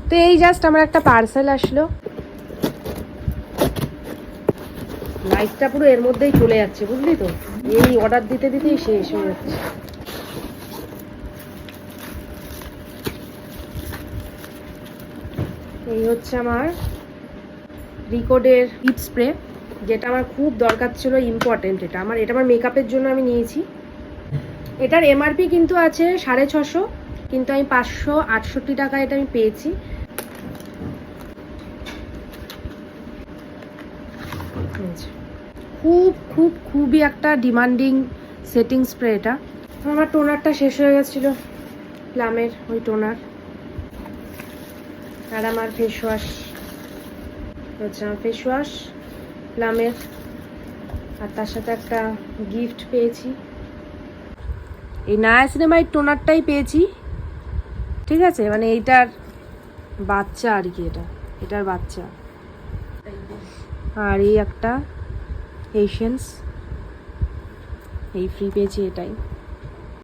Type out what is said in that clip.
তো এই জাস্ট আমার একটা পার্সেল আসলো, লাইটটা পুরো এর মধ্যেই চলে যাচ্ছে বুঝলি তো, এই অর্ডার দিতে দিতেই শেষ হয়ে যাচ্ছে। এই হচ্ছে আমার রিকোডের লিপ স্প্রে, যেটা আমার খুব দরকার ছিল, ইম্পর্টেন্ট। এটা আমার মেকআপের জন্য আমি নিয়েছি। এটার এমআরপি কিন্তু আছে 650, কিন্তু আমি 568 টাকা এটা আমি পেয়েছি। খুবই একটা ডিমান্ডিং সেটিং স্প্রে এটা। আমার টোনারটা শেষ হয়ে গেছিলো, প্লামের ওই টোনার। আর আমার ফেস ওয়াশ হচ্ছে প্লামের, আর তার সাথে একটা গিফট পেয়েছি, এই নায়াসিনামাইড টোনারটাই পেয়েছি, ঠিক আছে, মানে এইটার বাচ্চা আর কি, এটার বাচ্চা। আর এই একটা এশিয়ান্স, এই ফ্রি পেয়েছি এটাই।